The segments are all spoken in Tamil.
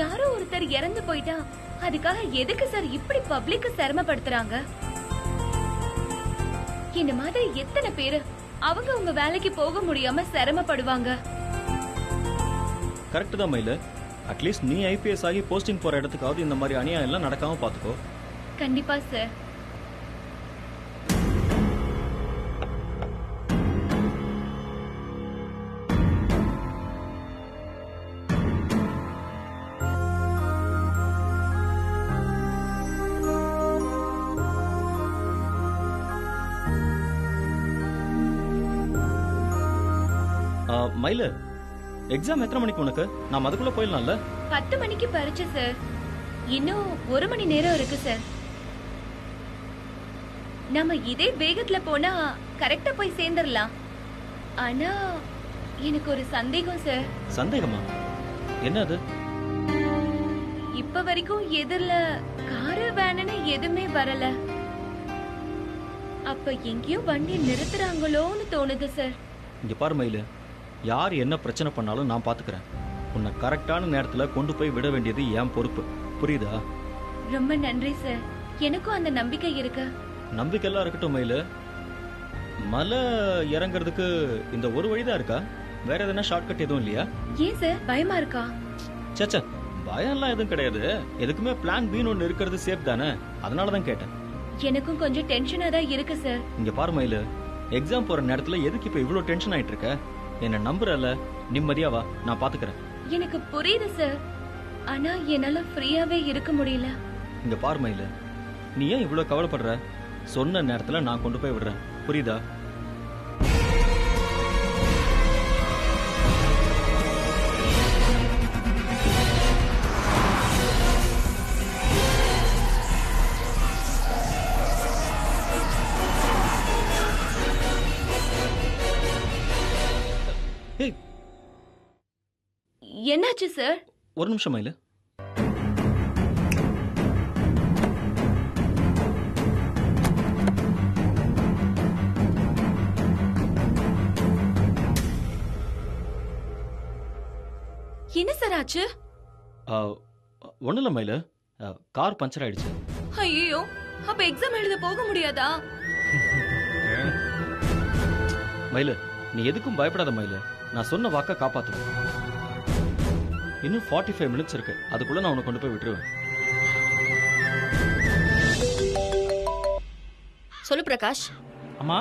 யாரோ ஒருத்தர் இறந்து போயிட்டா அதுக்காக எதுக்கு சார் இப்படி பப்ளிக்க சிரமப்படுத்துறாங்க? இந்த மாதிரி எத்தனை பேரு அவங்க உங்க வேலைக்கு போக முடியாம சிரமப்படுவாங்க. கரெக்ட் தான் மயில. அட்லீஸ்ட் நீ ஐபிஎஸ் ஆகி போஸ்டிங் போற இடத்துக்காவது இந்த மாதிரி அநியாயம் எல்லாம் நடக்காம பாத்துக்கோ. கண்டிப்பா சார். மயில, எக்ஸாம் எத்தனை மணிக்கு உனக்கு? நாம் அதுக்குள்ள போயிடலாம்ல? 10 மணிக்கு பரீட்சை சார். இன்னும் 1 மணி நேரம் இருக்கு சார். நாம இதே வேகத்துல போனா கரெக்டா போய் சேர்ந்துடலாம். ஆனா எனக்கு ஒரு சந்தேகம் சார். சந்தேகமா? என்ன அது? இப்ப வரைக்கும் எதிரில காரு வேணுன்னு எதுவுமே வரல. அப்ப எங்கேயோ வண்டி நிறுத்துறாங்களோன்னு தோணுது சார். இங்க பாரு மயில, யார் என்ன பிரச்சனை பண்ணாலும் நான் பாத்துக்கிறேன். உன்னை கரெக்டான நேரத்துல கொண்டு போய் விட வேண்டியது என் பொறுப்பு. புரியுதா? ரொம்ப நன்றி சார். எனக்கும் அந்த நம்பிக்கை இருக்கு. நம்பிக்கை எல்லாம் இருக்கட்டும் மயில. மலை இறங்குறதுக்கு இந்த ஒரு வழிதான் இருக்கா? வேற எதனா ஷார்ட்கட் எதுவும் இல்லையா? ஏன் சார் பயமா இருக்கா? சச்சா, பயம் எல்லாம் எதுவும் கிடையாது. எதுக்குமே பிளான் பி ஒன்னு இருக்கிறது சேஃப் தானே, அதனாலதான் கேட்டேன். எனக்கும் கொஞ்சம் டென்ஷனா தான் இருக்கு சார். இங்க பாரு மயில, எக்ஸாம் போற நேரத்துல எதுக்கு இப்ப இவ்வளவு டென்ஷன் ஆயிட்டு இருக்க? என்ன நம்புறல, நிம்மதியா வா, நான் பாத்துக்கிறேன். எனக்கு புரியுது சார். ஆனா என்னால ஃப்ரீயாவே இருக்க முடியல. இங்க பாரு மயில, நீ ஏன் இவ்வளவு கவலைப்படுற? சொன்ன நேரத்துல நான் கொண்டு போய் விடுறேன். புரியுதா? என்னாச்சு சார்? ஒரு நிமிஷம் மயில. என்ன சார் ஆச்சு? ஒண்ணு இல்ல மயில, கார் பஞ்சர் ஆயிடுச்சு. ஐயோ, அப்ப எக்ஸாம் எழுத போக முடியாதா? மயில, நீ எதுக்கும் பயப்படாத மயில. நான் சொன்ன வாக்க காப்பாத்துவேன். இன்னும் 45 மினிட்ஸ் இருக்கு. அதுக்குள்ள நான் உன்னை கொண்டு போய் விட்டுருவேன். சொல்லு பிரகாஷ். அம்மா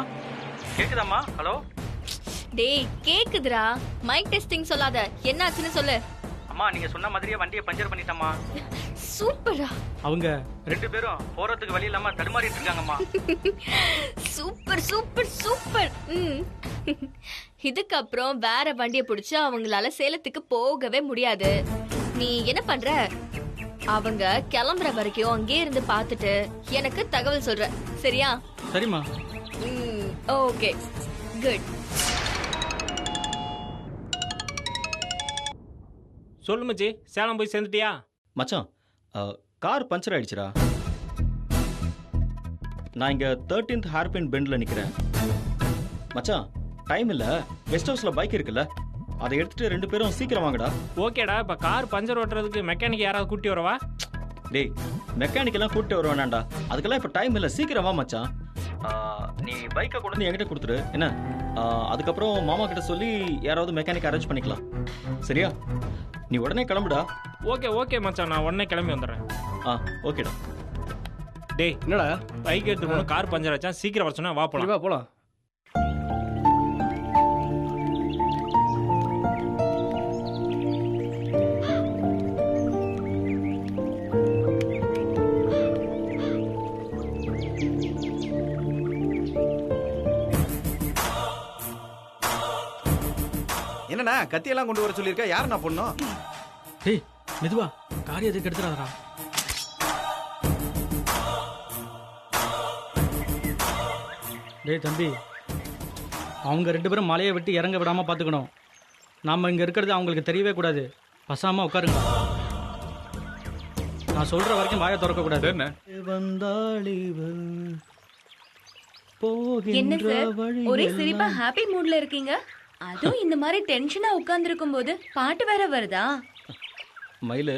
கேக்குதாம்மா? ஹலோ. டேய் கேக்குதுடா. மைக் டெஸ்டிங் சொல்லாத. என்னாச்சுன்னு சொல்லு. அம்மா, நீங்க சொன்ன மாதிரியே வண்டியை பஞ்சர் பண்ணிட்டம்மா. சூப்பரா. அவங்க 2 பேரும் போறதுக்கு வழி இல்லாம தடுமாறிட்டு இருக்காங்கம்மா. Super super super. இதுக்கப்புறம் வேற வண்டியை பிடிச்சு அவங்களால சேலத்துக்கு போகவே முடியாது. நீ என்ன பண்ற? அவங்க கிளம்புற வரைக்கும் அங்கே இருந்து பார்த்துட்டு எனக்கு தகவல் சொல்ற, சரியா? சரிம்மா. Okay, good. சொல்லு மச்சி, சேலம் போய் சேர்ந்துட்டியா? மச்சான், கார் பஞ்சர் ஆயிடுச்சுடா. நான் இங்க 13th ஹேர்பின் பெண்ட்ல நிக்கிறேன். மச்சான், டைம் இல்ல. கெஸ்ட் ஹவுஸ்ல பைக் இருக்குல்ல, அதை எடுத்துட்டு 2 பேரும் சீக்கிரம் வாங்கடா. ஓகேடா. இப்ப கார் பஞ்சர் ஓட்டுறதுக்கு மெக்கானிக் யாராவது கூட்டி வரவா? டேய், மெக்கானிக் எல்லாம் கூட்டி வர வேணாண்டா. அதுக்கெல்லாம் இப்ப டைம் இல்ல. சீக்கிரம் வா மச்சான். நீ பைக்கை கொண்டு வந்து என்கிட்ட கொடுத்துரு என்ன. அதுக்கப்புறம் மாமா கிட்ட சொல்லி யாராவது மெக்கானிக் அரேஞ்ச் பண்ணிக்கலாம். சரியா? நீ உடனே கிளம்புடா. ஓகே ஓகே மச்சான், நான் உடனே கிளம்பி வந்துடுறேன். ஓகேடா. டேய், என்னடா பைக் எடுத்து போன கார் பஞ்சர் ஆச்சா? சீக்கிரம் வர சொன்னா வா போலாம். வா போலாம். என்னண்ணா கத்தியெல்லாம் கொண்டு வர சொல்லியிருக்க? யார் நான் பொண்ணும்? டேய் மெதுவா, காரியத்துக்கு எடுத்துறாதடா. டேய் தம்பி, அவங்க 2 பேரும் மலையை விட்டு இறங்க விடாம பாத்துக்கணும். நாம இங்க இருக்கிறது அவங்களுக்கு தெரியவே கூடாது. பசாம உட்காருங்க. நான் சொல்ற வரைக்கும் வாயை திறக்க கூடாது. என்ன என்ன சார் ஒரே சிரிப்பா ஹாப்பி மூட்ல இருக்கீங்க? அதுவும் இந்த மாதிரி டென்ஷனா உட்கார்ந்து இருக்கும் போது பாட்டு வேற வருதா? மயிலு,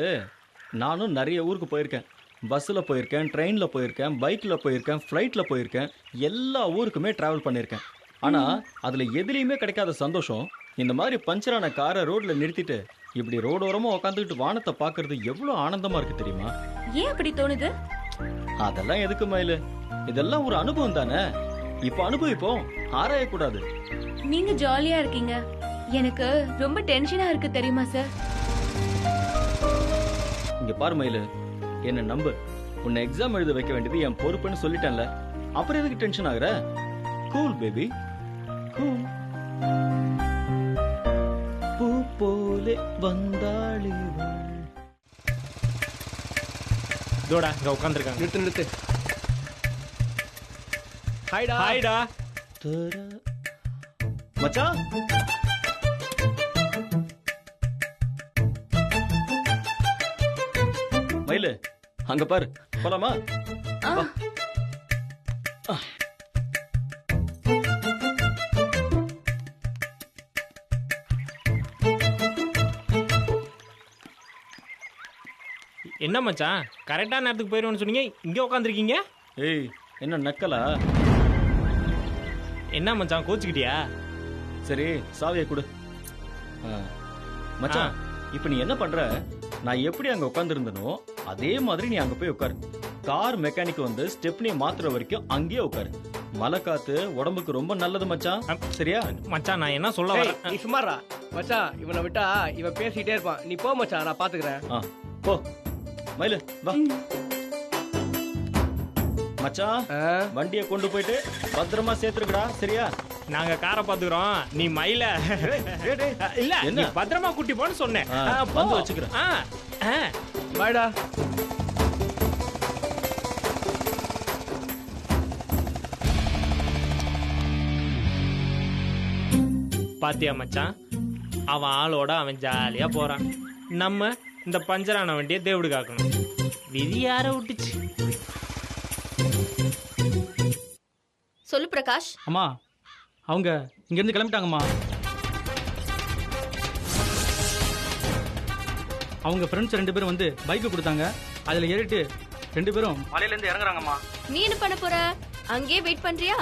நானும் நிறைய ஊருக்கு போயிருக்கேன். பஸ்ஸில் போயிருக்கேன், ட்ரெயினில் போயிருக்கேன், பைக்கில் போயிருக்கேன், ஃப்ளைட்டில் போயிருக்கேன். எல்லா ஊருக்குமே ட்ராவல் பண்ணியிருக்கேன். ஆனால் அதில் எதுலேயுமே கிடைக்காத சந்தோஷம் இந்த மாதிரி பஞ்சரான காரை ரோட்டில் நிறுத்திட்டு இப்படி ரோடோரமாக உட்காந்துக்கிட்டு வானத்தை பார்க்கறது எவ்வளோ ஆனந்தமாக இருக்குது தெரியுமா? ஏன் அப்படி தோணுது? அதெல்லாம் எதுக்கு மயிலு? இதெல்லாம் ஒரு அனுபவம் தானே. இப்போ அனுபவிப்போம், ஆராயக்கூடாது. நீங்க ஜாலியா இருக்கீங்க, எனக்கு ரொம்ப டென்ஷனா இருக்கு தெரியுமா சார்? இங்க பாரு மயிலு, என்ன நம்பு. உன்னை எக்ஸாம் எழுத வைக்க வேண்டியது என் பொறுப்புன்னு சொல்லிட்டேன்ல, அப்புறம் எதுக்கு டென்ஷன் ஆகுற? Cool baby, cool. பூ போலே வந்தாளிவள். இதோடா இங்க உட்காந்துருக்காங்க. நிறுத்து. ஹாய்டா. ஹாய்டா. மச்சான், மயிலு அங்க பாரு, போலாமா? வா. என்ன மச்சான், கரெக்டான நேரத்துக்கு போயிடுவோம்னு சொன்னீங்க, இங்க உட்காந்துருக்கீங்க. ஏய், என்ன நக்கலா? என்ன மச்சான், கோச்சுக்கிட்டியா? சரி, சாவியை கொடு. மச்சான், இப்போ நீ என்ன பண்ற? நான் எப்படி அங்க உட்காந்துருந்தனோ அதே மாதிரி நீ அங்க போய் உட்காரு. கார் மெக்கானிக் வந்து ஸ்டெப்னியை மாத்துற வரைக்கும் அங்கேயே உட்காரு. மழை காத்து உடம்புக்கு ரொம்ப நல்லது மச்சான், சரியா? மச்சான், நான் என்ன சொல்ல ஏய், வரேன்? நீ சும்மாறா மச்சான். இவனை விட்டா இவன் பேசிட்டே இருப்பான். நீ போ மச்சான், நான் பாத்துக்கிறேன். போ மயிலு, வா. மச்சான், வண்டியை கொண்டு போயிட்டு பத்திரமா சேர்த்துருக்கடா, சரியா? நாங்க காரை பாத்துக்கிறோம், நீ மயில இல்ல என்ன? நீ பத்திரமா கூட்டி போன்னு சொன்னேன். போ. வந்து வச்சுக்கிறேன். பாய்டா. பாத்தியா மச்சான், அவன் ஆளோட அவன் ஜாலியா போறான். நம்ம இந்த பஞ்சரான வண்டியை தேவடு காக்கணும். விதி யார விட்டுச்சு? சொல்லு பிரகாஷ். அம்மா, அவங்க இங்கேருந்து கிளம்பிட்டாங்கம்மா. அவங்க ஃப்ரெண்ட்ஸ் 2 பேரும் வந்து பைக்கு கொடுத்தாங்க. அதில் ஏறிட்டு 2 பேரும் மலையில இருந்து இறங்குறாங்கம்மா. நீ என்ன பண்ண போற? அங்கேயே வெயிட் பண்றியா?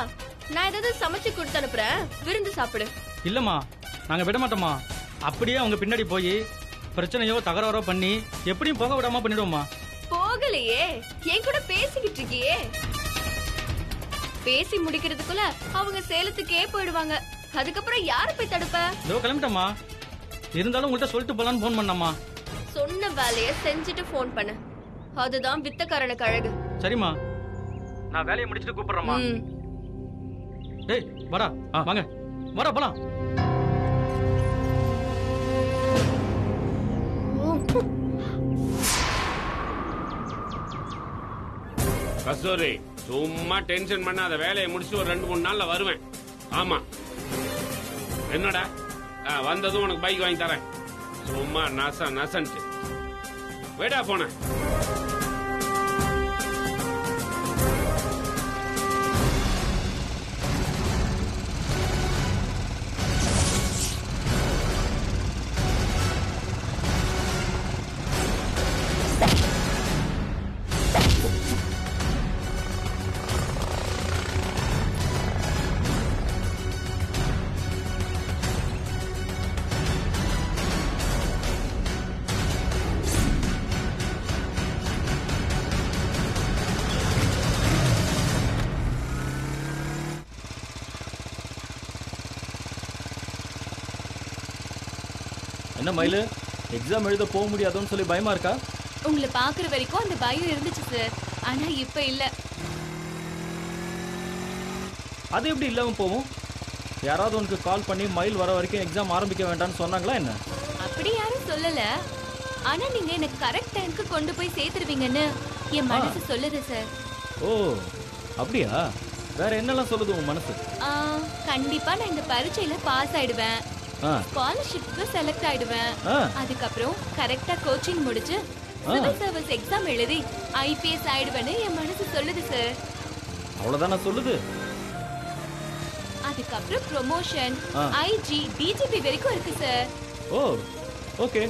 நான் ஏதாவது சமைச்சு கொடுத்து அனுப்புறேன், விருந்து சாப்பிடு. இல்லைம்மா, நாங்கள் விட மாட்டோம்மா. அப்படியே அவங்க பின்னாடி போய் பிரச்சனையோ தகராறோ பண்ணி எப்படியும் போக விடாம பண்ணிடுவோம்மா. போகலையே, என் கூட பேசிக்கிட்டு இருக்கியே. பேசி முடிக்கிறதுக்குள்ள அவங்க சேலத்துக்கே போயிடுவாங்க. அதுக்கப்புறம் யாரை போய் தடுப்ப? இதோ கிளம்பிட்டோம்மா. இருந்தாலும் உங்கள்கிட்ட சொல்லிட்டு போலான்னு ஃபோன் பண்ணம்மா. சொன்ன வேலையை செஞ்சுட்டு ஃபோன் பண்ணு. அதுதான் வித்தக்காரனுக்கு அழகு. சரிம்மா. நான் வேலையை முடிச்சுட்டு கூப்பிடுறேம்மா. டேய் வாடா, வாங்க வாடா போலாம். கஸ்தூரி, சும்மா டென்ஷன் பண்ணாத. வேலையை முடிச்சு ஒரு 2-3 நாள்ல வருவேன். ஆமா, என்னடா வந்ததும் உனக்கு பைக் வாங்கி தரேன். சும்மா நசன்ட்டு வேடா போன. என்ன மயிலு, எக்ஸாம் எழுத போக முடியாதுன்னு சொல்லி பயமா இருக்கா? உங்களை பாக்குற வரைக்கும் அந்த பயம் இருந்துச்சு சார், ஆனா இப்ப இல்ல. அது எப்படி இல்லாம போகும்? யாராவது உனக்கு கால் பண்ணி மயில் வர வரைக்கும் எக்ஸாம் ஆரம்பிக்க வேண்டாம்னு சொன்னாங்களா என்ன? அப்படி யாரும் சொல்லல, ஆனா நீங்க எனக்கு கரெக்ட் டைம்க்கு கொண்டு போய் சேர்த்துருவீங்கன்னு என் மனசு சொல்லுது சார். ஓ அப்படியா? வேற என்னெல்லாம் சொல்லுது உன் மனசு? கண்டிப்பா நான் இந்த பரீட்சையில பாஸ் ஆயிடுவேன், ஸ்காலர்ஷிப்க்கு செலக்ட் ஆயிடுவேன். அதுக்கப்புறம் கரெக்டா கோச்சிங் முடிச்சு சிவில் சர்வீஸ் எக்ஸாம் எழுதி ஐபிஎஸ் ஆயிடுவேன்னு என் மனசு சொல்லுது சார். அவ்வளவுதானா சொல்லுது? அதுக்கப்புறம் ப்ரொமோஷன், ஐஜி, டிஜிபி வரைக்கும் இருக்கு sir. Oh okay,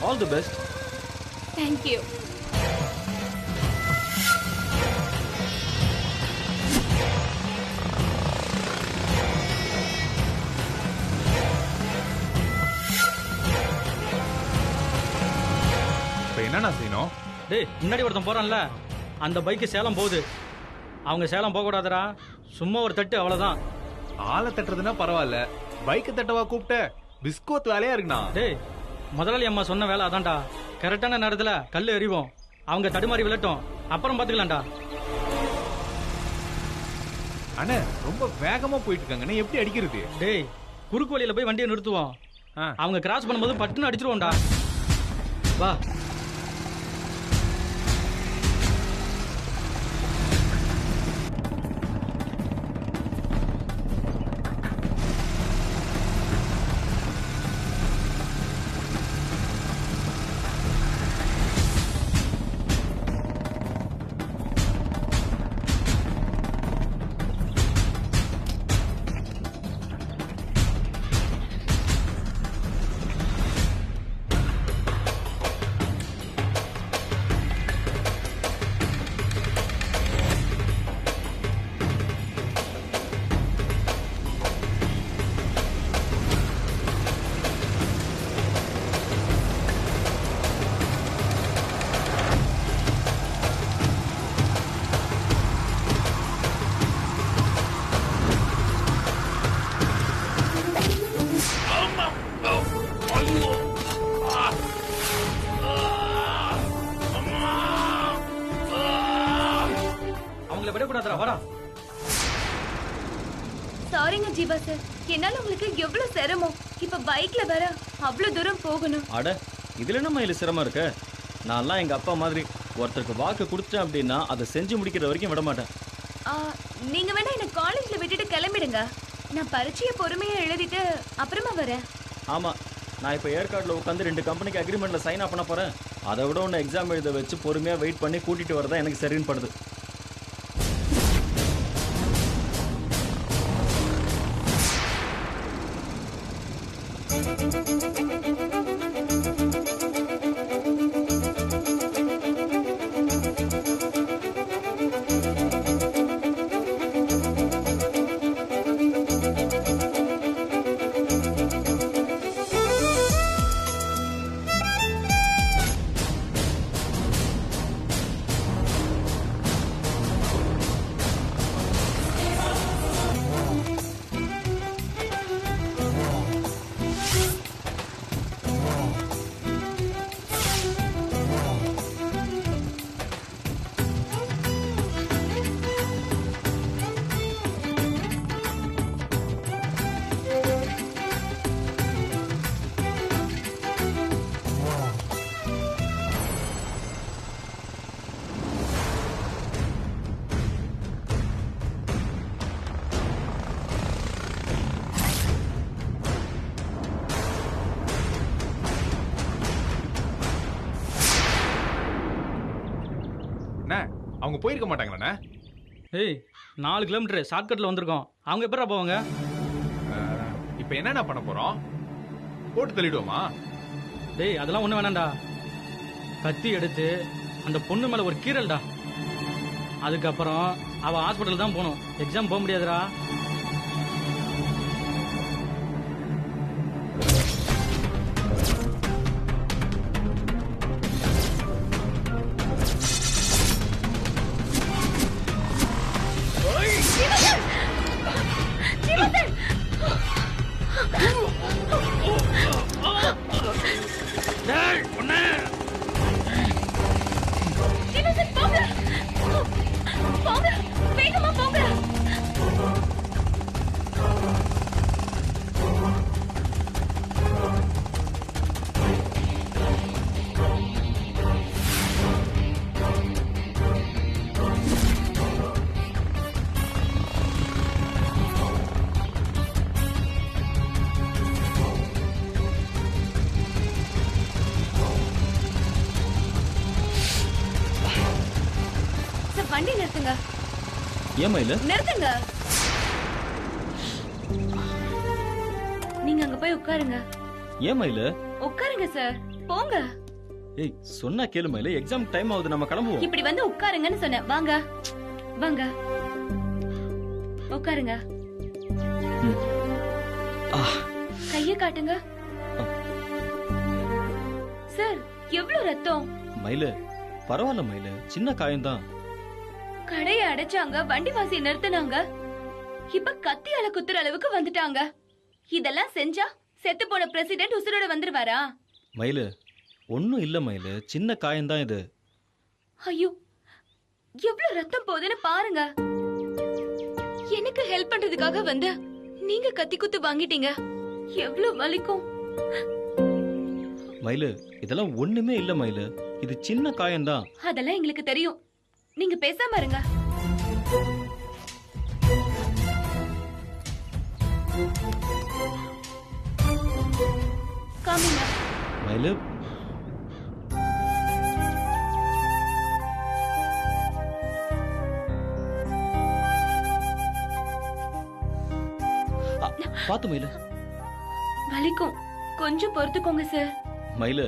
all the best. Thank you. இப்போ என்னண்ணா செய்யணும்? டேய் முன்னாடி ஒருத்தன் போறான்ல, அந்த பைக்கு சேலம் போகுது. அவங்க சேலம் போகக்கூடாதுடா, சும்மா ஒரு தட்டு அவ்வளோதான். ஆளை தட்டுறதுன்னா பரவாயில்ல, பைக்கை தட்டவா கூப்பிட்ட? பிஸ்கோத் வேலையா இருக்குண்ணா. டேய் முதலாளி அம்மா சொன்ன வேலை அதான்டா. கரெக்டான நேரத்தில் கல் எறிவோம், அவங்க தடுமாறி விழட்டும், அப்புறம் பார்த்துக்கலாம்டா. அண்ணே ரொம்ப வேகமா போயிட்டு இருக்காங்கண்ணே, எப்படி அடிக்கிறது? டேய் குறுக்கு வழியில போய் வண்டியை நிறுத்துவோம், அவங்க கிராஸ் பண்ணும்போது பட்டுன்னு அடிச்சிருவோம்டா. வா. சாரிங்க ஜீவா சார், என்னால உங்களுக்கு எவ்வளவு சிரமம். இப்ப பைக்ல வர அவ்வளவு தூரம் போகணும். அட இதுல என்ன மயில சிரமம் இருக்கு? நான்லாம் எங்க அப்பா மாதிரி, ஒருத்தருக்கு வாக்கு கொடுத்தேன் அப்படின்னா அதை செஞ்சு முடிக்கிற வரைக்கும் விட மாட்டேன். நீங்க வேணா என்ன காலேஜ்ல விட்டுட்டு கிளம்பிடுங்க, நான் பரீட்சையை பொறுமையா எழுதிட்டு அப்புறமா வரேன். ஆமா, நான் இப்போ ஏற்காடுல உட்காந்து 2 கம்பெனிக்கு அக்ரிமெண்ட்ல சைன் ஆப் பண்ண போறேன். அதை விட ஒன்று எக்ஸாம் எழுத வச்சு பொறுமையா வெயிட் பண்ணி கூட்டிட்டு வரதான் எனக்கு சரின்னு படுது. அவங்க போயிருக்க மாட்டாங்களா? ஏய் 4 கிலோமீட்டர் ஷார்ட்கட்ல வந்திருக்கோம், அவங்க எப்படா போவாங்க? இப்போ என்னென்ன பண்ண போறோம்? போட்டு தள்ளிடுவோமா? டேய் அதெல்லாம் ஒண்ணு வேணாம்டா. கத்தி எடுத்து அந்த பொண்ணு மேல ஒரு கீறல்டா, அதுக்கப்புறம் அவ ஹாஸ்பிட்டல் தான் போகணும், எக்ஸாம் போக முடியாதுடா. வண்டி நிறுத்துங்க. ஏமா இல்ல நிறுத்துங்க. நீங்க அங்க போய் உட்காருங்க. ஏமா இல்ல உட்காருங்க சார், போங்க. ஏய் சொன்னா கேளு மயிலு, எக்ஸாம் டைம் ஆகுது, நம்ம கிளம்புவோம். இப்படி வந்து உட்காருங்கன்னு சொன்னேன். வாங்க வாங்க உட்காருங்க. கைய காட்டுங்க. சார் எவ்வளவு ரத்தம்? மயிலு பரவாயில்ல மயிலு, சின்ன காயம்தான். கடையை அடைச்சாங்க, வண்டி வாசி நிறுத்தினாங்க, இப்ப கத்தியால குத்துற அளவுக்கு வந்துட்டாங்க. இதெல்லாம் செஞ்சா செத்து போன பிரசிடென்ட் உசுரோட வந்துருவாரா? மயிலு ஒன்னும் இல்ல மயிலு, சின்ன காயம்தான் இது. ஐயோ எவ்வளவு ரத்தம் போகுதுன்னு பாருங்க. எனக்கு ஹெல்ப் பண்றதுக்காக வந்து நீங்க கத்தி குத்து வாங்கிட்டீங்க. எவ்வளவு வலிக்கும். மயிலு இதெல்லாம் ஒண்ணுமே இல்ல மயிலு, இது சின்ன காயம்தான். அதெல்லாம் எங்களுக்கு தெரியும், நீங்க பேசாம இருங்க. காமிங்க. மயிலு பாத்து மயிலு. வலிக்கும், கொஞ்சம் பொறுத்துக்கோங்க சார். மயிலு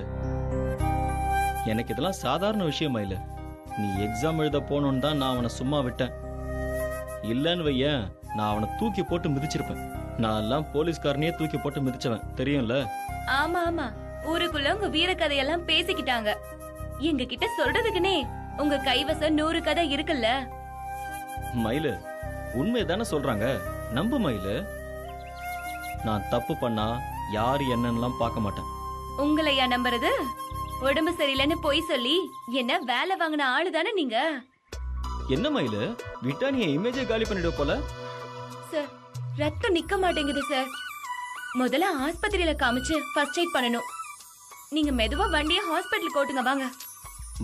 எனக்கு இதெல்லாம் சாதாரண விஷயம் மயிலு. நீ எக்ஸாம் எழுத போனோன்னு தான் நான் அவனை சும்மா விட்டேன். இல்லன்னு வையேன், நான் அவனை தூக்கி போட்டு மிதிச்சிருப்பேன். நான் எல்லாம் போலீஸ்காரனையே தூக்கி போட்டு மிதிச்சவன், தெரியும்ல? ஆமா ஆமா, ஊருக்குள்ள உங்க வீர கதையெல்லாம் பேசிக்கிட்டாங்க. எங்க கிட்ட சொல்றதுக்குனே உங்க கைவசம் 100 கதை இருக்குல்ல. மயிலு உண்மைதானே சொல்றாங்க, நம்பு மயிலு. நான் தப்பு பண்ணா யாரு என்னன்னு பார்க்க மாட்டேன். உங்களையா நம்புறது? உடம்பு சரியில்லைன்னு பொய் சொல்லி என்ன வேலை வாங்கின ஆளு தானே நீங்க. என்ன மயிலு, விட்டா நீ இமேஜை காலி பண்ணிடுவ போல. சார் ரத்தம் நிக்க மாட்டேங்குது சார். முதல்ல ஆஸ்பத்திரியில காமிச்சு ஃபர்ஸ்ட் எய்ட் பண்ணணும். நீங்க மெதுவா வண்டியை ஹாஸ்பிட்டலுக்கு ஓட்டுங்க, வாங்க.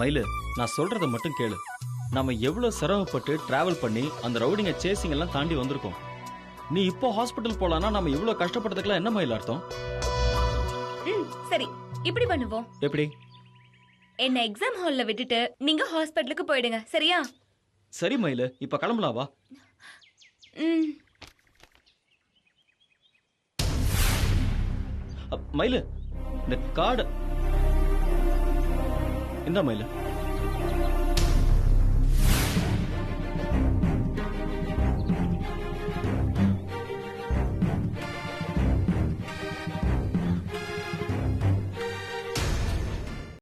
மயிலு நான் சொல்றத மட்டும் கேளு. நாம எவ்வளவு சிரமப்பட்டு டிராவல் பண்ணி அந்த ரவுடிங்க சேசிங் எல்லாம் தாண்டி வந்திருக்கோம். நீ இப்போ ஹாஸ்பிட்டல் போலானா நம்ம இவ்வளவு கஷ்டப்படுறதுக்குலாம் என்ன மயில் அர்த்தம்? சரி இப்படி பண்ணுவோம். எப்படி? என்ன எக்ஸாம் ஹால்ல விட்டுட்டு நீங்க ஹாஸ்பிட்டலுக்கு போயிடுங்க, சரியா? சரி மயிலு, இப்ப கிளம்பலாம் வா. மயிலு இந்த கார்டு இந்த மயிலு